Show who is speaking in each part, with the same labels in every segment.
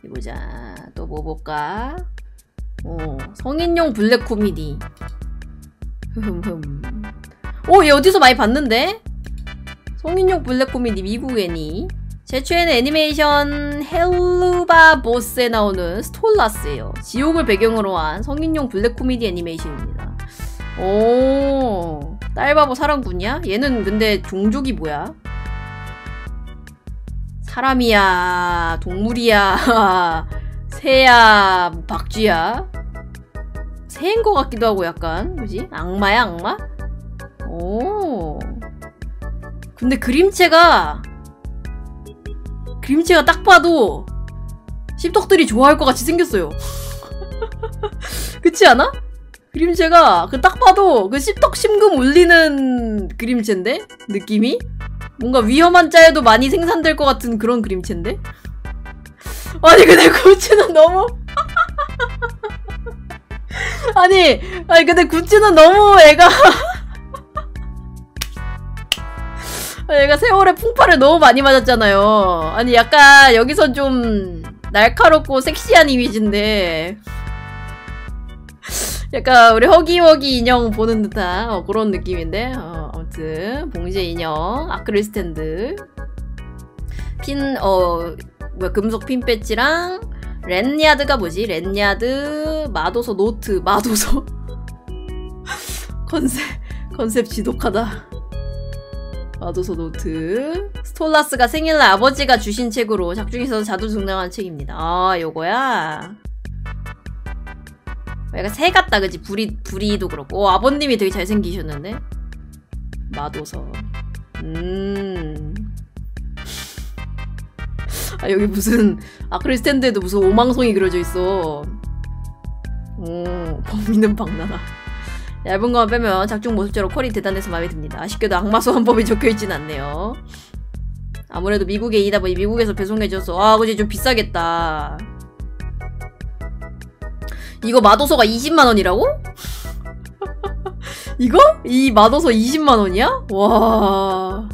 Speaker 1: 보자. 또 뭐 볼까? 성인용 블랙 코미디. 얘 어디서 많이 봤는데? 성인용 블랙 코미디 미국 애니. 제추에는 애니메이션 헬루바 보스에 나오는 스톨라스예요. 지옥을 배경으로 한 성인용 블랙 코미디 애니메이션입니다. 딸바보 사랑꾼이야? 얘는 근데 종족이 뭐야? 사람이야? 동물이야? 새야? 박쥐야? 새인 것 같기도 하고 약간 뭐지? 악마야 악마? 근데 그림체가 딱 봐도 씹덕들이 좋아할 것 같이 생겼어요. 그렇지 않아? 그림체가 딱 봐도 그 씹덕 심금 울리는 그림체인데? 느낌이? 뭔가 위험한 짤도 많이 생산될 것 같은 그런 그림체인데? 아니 근데 굿즈는 너무 아니 근데 굿즈는 너무 애가 얘가 세월의 풍파를 너무 많이 맞았잖아요. 아니 약간 여기서 좀 날카롭고 섹시한 이미지인데 약간 우리 허기허기 인형 보는 듯한 그런 느낌인데 아무튼 봉제 인형 아크릴 스탠드 금속 핀 배지랑 랜야드가 뭐지? 랜야드 마도서 노트 마도서 컨셉 지독하다. 마도서 노트. 스톨라스가 생일날 아버지가 주신 책으로 작중에서 자주 등장하는 책입니다. 요거야. 약간 새 같다 그치? 부리도 그렇고. 아버님이 되게 잘생기셨는데? 마도서. 여기 무슨 아크릴 스탠드에도 무슨 오망송이 그려져 있어. 범인은 박나라. 얇은 것만 빼면 작중 모습처럼 퀄이 대단해서 마음에 듭니다. 아쉽게도 악마 소환법이 적혀있진 않네요. 아무래도 미국의 애이다 보니 미국에서 배송해줘서 그치 좀 비싸겠다. 이거 마도서가 20만원이라고? 이거? 이 마도서 20만원이야? 와...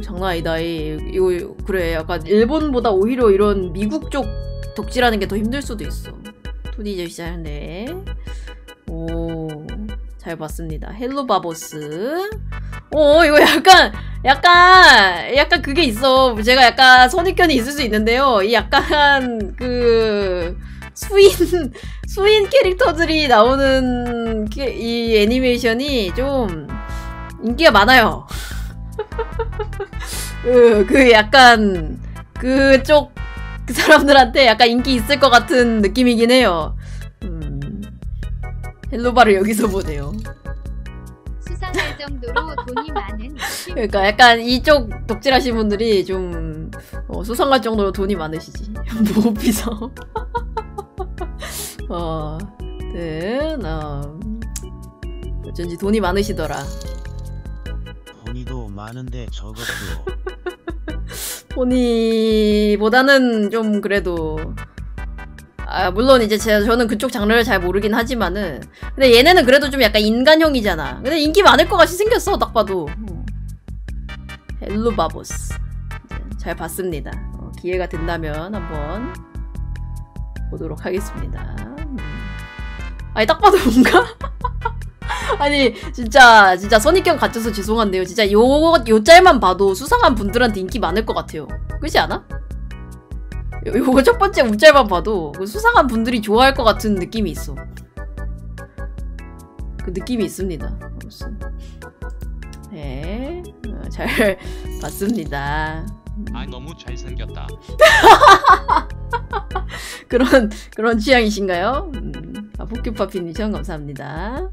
Speaker 1: 장난 아니다. 이거 그래 약간 일본보다 오히려 이런 미국 쪽 덕질하는 게 더 힘들 수도 있어. 2D 이제 시작하는데 잘 봤습니다. 헬로바보스. 이거 약간 그게 있어. 제가 약간 선입견이 있을 수 있는데요. 이 약간 그 수인 캐릭터들이 나오는 이 애니메이션이 좀 인기가 많아요. 그 약간 그쪽 그 사람들한테 약간 인기 있을 것 같은 느낌이긴 해요. 헬로바를 여기서 보네요.
Speaker 2: 수상할 정도로 돈이 많은
Speaker 1: 그러니까 약간 이쪽 덕질하신 분들이 좀 수상할 정도로 돈이 많으시지. 모비서 어쩐지 돈이 많으시더라.
Speaker 3: 본이도 많은데 저것도
Speaker 1: 본이보다는 좀 그래도 물론 이제 저는 그쪽 장르를 잘 모르긴 하지만은 근데 얘네는 그래도 좀 약간 인간형이잖아. 근데 인기 많을 것 같이 생겼어 딱 봐도. 헬로바보스 잘 봤습니다. 기회가 된다면 한번 보도록 하겠습니다. 아니 딱 봐도 뭔가 아니 진짜 선입견 갖춰서 죄송한데요. 진짜 요 짤만 봐도 수상한 분들한테 인기 많을 것 같아요. 그렇지 않아? 요거 첫 번째 우짤만 봐도 수상한 분들이 좋아할 것 같은 느낌이 있어. 그 느낌이 있습니다. 네, 잘 봤습니다.
Speaker 4: 너무 잘생겼다.
Speaker 1: 그런 취향이신가요? 포큐파피님 시청 감사합니다.